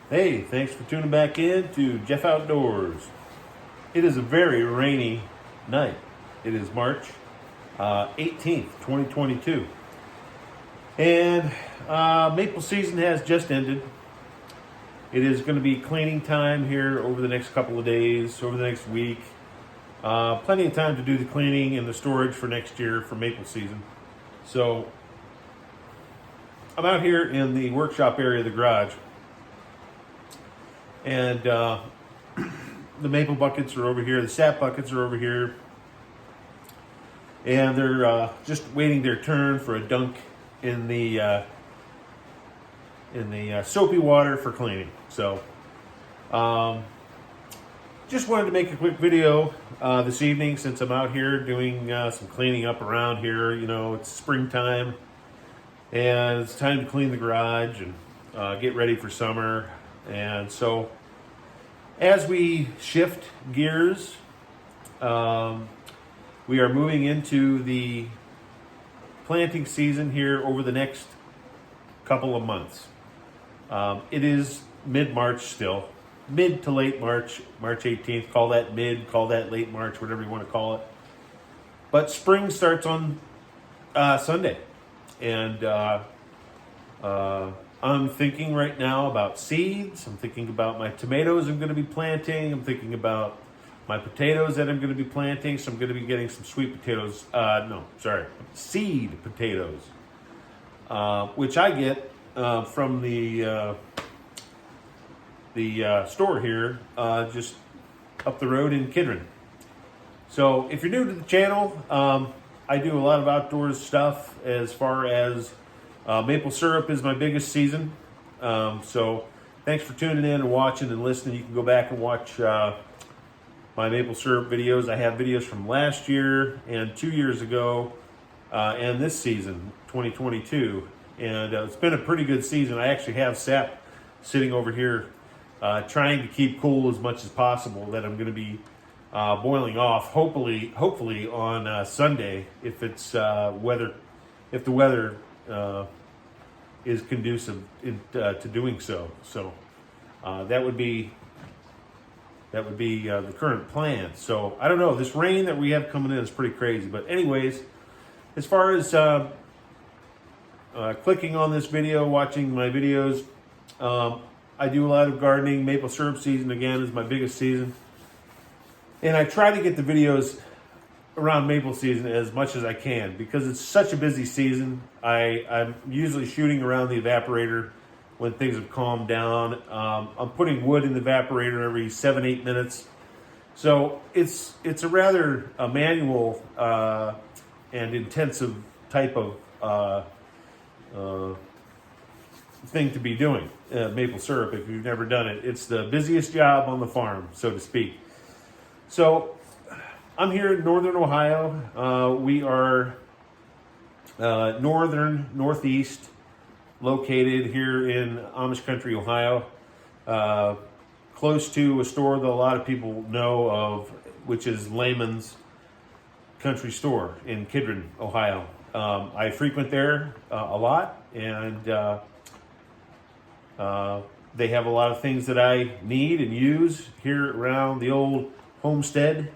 Hey, thanks for tuning back in to Jeff Outdoors. It is a very rainy night. It is March 18th, 2022. And maple season has just ended. It is going to be cleaning time here over the next couple of days, over the next week. Plenty of time to do the cleaning and the storage for next year for maple season. So I'm out here in the workshop area of the garage. And the maple buckets are over here. The sap buckets are over here. And they're just waiting their turn for a dunk in the soapy water for cleaning. So just wanted to make a quick video this evening since I'm out here doing some cleaning up around here. You know, it's springtime and it's time to clean the garage and get ready for summer. And so as we shift gears, we are moving into the planting season here over the next couple of months. It is mid-March still, mid to late March, March 18th. Call that mid, call that late March, whatever you want to call it. But spring starts on Sunday. And I'm thinking right now about seeds. I'm thinking about my tomatoes I'm going to be planting. I'm thinking about my potatoes that I'm going to be planting. So I'm going to be getting some sweet potatoes. Seed potatoes, which I get from the store here just up the road in Kidron. So if you're new to the channel, I do a lot of outdoors stuff as far as maple syrup is my biggest season. So thanks for tuning in and watching and listening. You can go back and watch my maple syrup videos. I have videos from last year and 2 years ago and this season, 2022. And it's been a pretty good season. I actually have sap sitting over here trying to keep cool as much as possible that I'm going to be boiling off, hopefully on Sunday if it's if the weather is conducive to doing so. So that would be the current plan. So I don't know. This rain that we have coming in is pretty crazy. But anyways, as far as clicking on this video, watching my videos, I do a lot of gardening. Maple syrup season again is my biggest season. And I try to get the videos around maple season as much as I can because it's such a busy season. I'm usually shooting around the evaporator when things have calmed down. I'm putting wood in the evaporator every 7-8 minutes. So it's a rather manual and intensive type of thing to be doing, maple syrup. If you've never done it, it's the busiest job on the farm, so to speak. So I'm here in northern Ohio. We are northeast, located here in Amish country, Ohio, close to a store that a lot of people know of, which is Lehman's Country Store in Kidron, Ohio. I frequent there a lot, and they have a lot of things that I need and use here around the old homestead.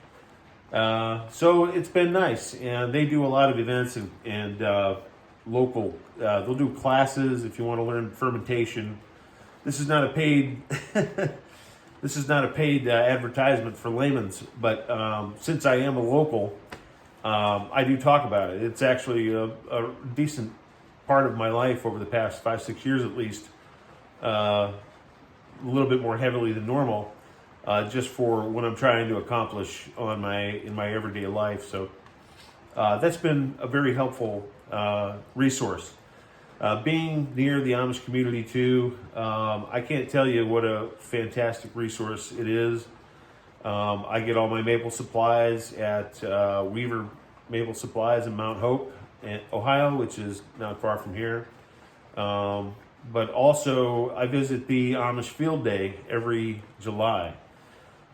So it's been nice, and they do a lot of events and local. They'll do classes if you want to learn fermentation. This is not a paid. This is not a paid advertisement for Lehman's, but since I am a local, I do talk about it. It's actually a decent part of my life over the past 5-6 years at least. A little bit more heavily than normal. Just for what I'm trying to accomplish in my everyday life. So that's been a very helpful resource. Being near the Amish community too, I can't tell you what a fantastic resource it is. I get all my maple supplies at Weaver Maple Supplies in Mount Hope, Ohio, which is not far from here. But also I visit the Amish Field Day every July.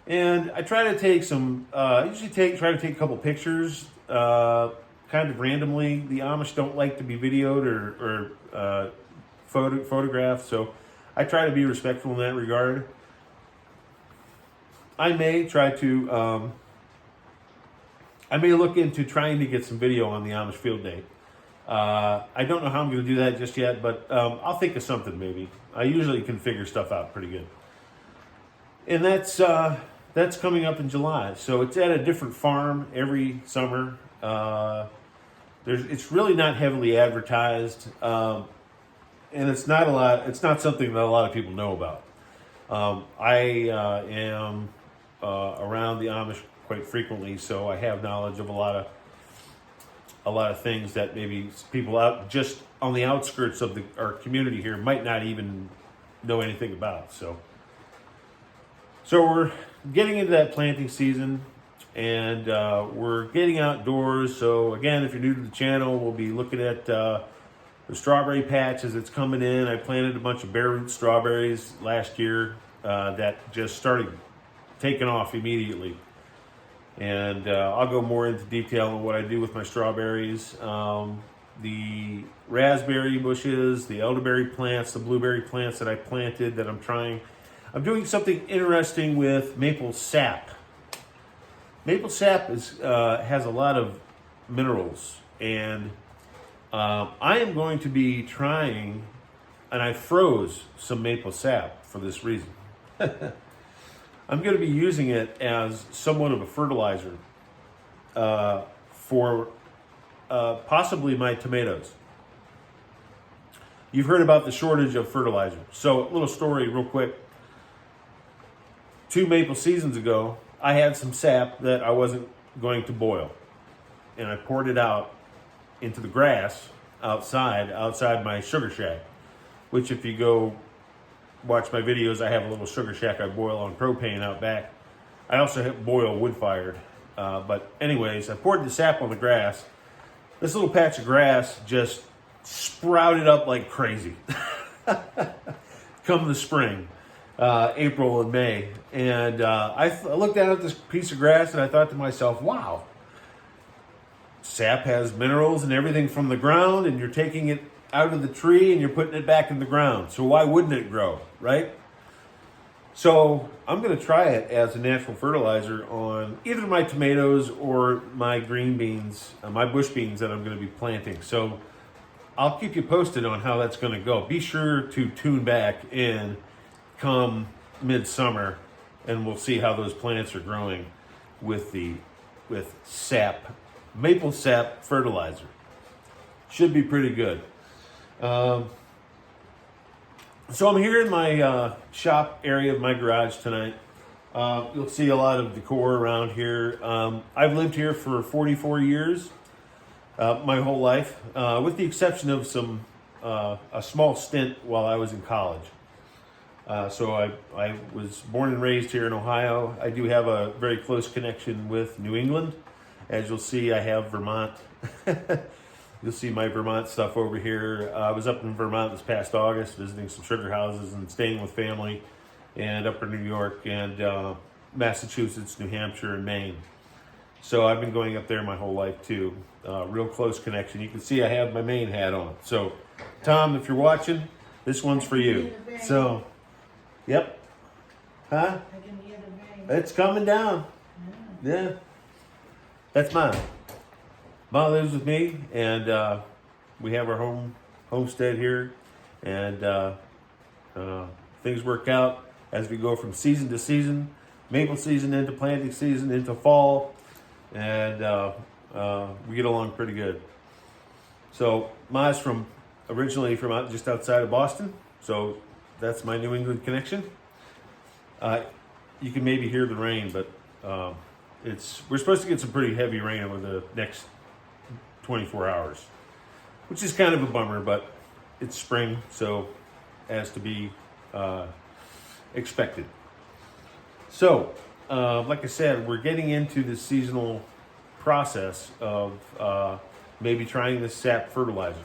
And I try to take some, try to take a couple pictures, kind of randomly. The Amish don't like to be videoed or photographed, so I try to be respectful in that regard. I may try to, I may look into trying to get some video on the Amish field day. I don't know how I'm going to do that just yet, but I'll think of something maybe. I usually can figure stuff out pretty good. And that's coming up in July. So it's at a different farm every summer. It's really not heavily advertised, and it's not something that a lot of people know about. I am around the Amish quite frequently, so I have knowledge of a lot of things that maybe people out just on the outskirts of our community here might not even know anything about. So we're getting into that planting season, and we're getting outdoors. So again, if you're new to the channel, we'll be looking at the strawberry patch as it's coming in. I planted a bunch of bare root strawberries last year that just started taking off immediately. And I'll go more into detail on what I do with my strawberries. The raspberry bushes, the elderberry plants, the blueberry plants that I planted that I'm trying. I'm doing something interesting with maple sap. Maple sap has a lot of minerals, and I am going to be trying, and I froze some maple sap for this reason. I'm going to be using it as somewhat of a fertilizer for possibly my tomatoes. You've heard about the shortage of fertilizer. So a little story real quick. 2 maple seasons ago, I had some sap that I wasn't going to boil. And I poured it out into the grass outside my sugar shack, which if you go watch my videos, I have a little sugar shack I boil on propane out back. I also boil wood-fired. But anyways, I poured the sap on the grass. This little patch of grass just sprouted up like crazy. Come the spring, April and May. And I looked down at this piece of grass and I thought to myself, wow, sap has minerals and everything from the ground, and you're taking it out of the tree and you're putting it back in the ground. So why wouldn't it grow, right? So I'm going to try it as a natural fertilizer on either my tomatoes or my green beans, my bush beans that I'm going to be planting. So I'll keep you posted on how that's going to go. Be sure to tune back in come midsummer, and we'll see how those plants are growing with sap, maple sap fertilizer. Should be pretty good. So I'm here in my shop area of my garage tonight. You'll see a lot of decor around here. I've lived here for 44 years, my whole life, with the exception of a small stint while I was in college. So I was born and raised here in Ohio. I do have a very close connection with New England. As you'll see, I have Vermont. You'll see my Vermont stuff over here. I was up in Vermont this past August visiting some sugar houses and staying with family, and up in New York and Massachusetts, New Hampshire, and Maine. So I've been going up there my whole life too. Real close connection. You can see I have my Maine hat on. So Tom, if you're watching, this one's for you. So, yep. Huh? I can hear the rain. It's coming down. Yeah. That's mine. Mom lives with me, and we have our homestead here, and things work out as we go from season to season, maple season into planting season into fall, and we get along pretty good. So Ma's originally from just outside of Boston, so that's my New England connection. You can maybe hear the rain, but we're supposed to get some pretty heavy rain over the next 24 hours, which is kind of a bummer, but it's spring, so as to be expected. So, like I said, we're getting into the seasonal process of maybe trying this sap fertilizer.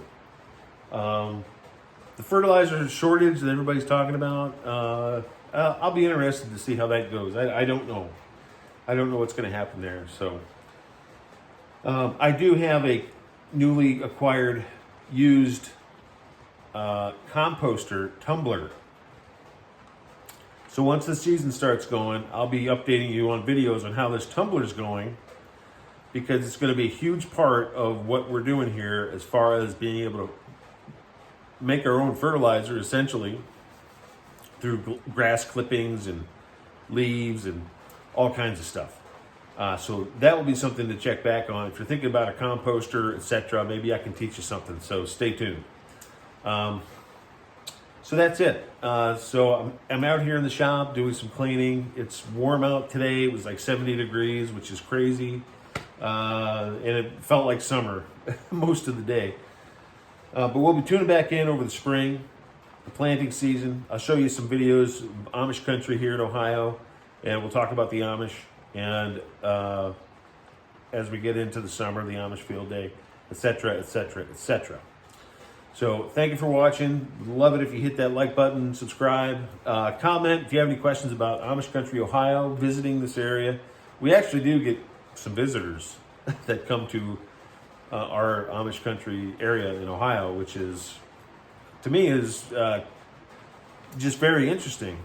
The fertilizer shortage that everybody's talking about, I'll be interested to see how that goes. I don't know. I don't know what's going to happen there, so... I do have a newly acquired used composter tumbler So once the season starts going, I'll be updating you on videos on how this tumbler is going, because it's going to be a huge part of what we're doing here as far as being able to make our own fertilizer, essentially, through grass clippings and leaves and all kinds of stuff. So that will be something to check back on. If you're thinking about a composter, etc., maybe I can teach you something. So stay tuned. So that's it. So I'm out here in the shop doing some cleaning. It's warm out today. It was like 70 degrees, which is crazy. And it felt like summer most of the day. But we'll be tuning back in over the spring, the planting season. I'll show you some videos of Amish country here in Ohio, and we'll talk about the Amish. And as we get into the summer, the Amish field day, etc., etc., etc. So thank you for watching. Love it if you hit that like button, subscribe, comment if you have any questions about Amish country, Ohio, visiting this area. We actually do get some visitors that come to our Amish country area in Ohio, which is, to me, is just very interesting.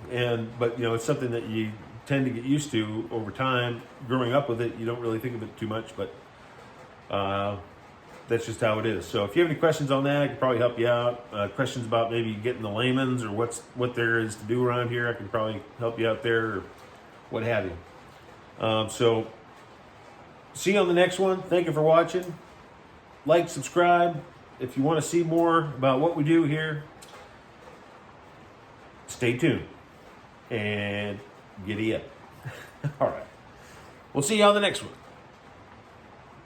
But it's something that you tend to get used to over time. Growing up with it, you don't really think of it too much, but that's just how it is. So if you have any questions on that, I can probably help you out. Questions about maybe getting the layman's or what there is to do around here, I can probably help you out there, or what have you. So see you on the next one. Thank you for watching. Like, subscribe. If you want to see more about what we do here, stay tuned and giddy up. All right. We'll see you on the next one.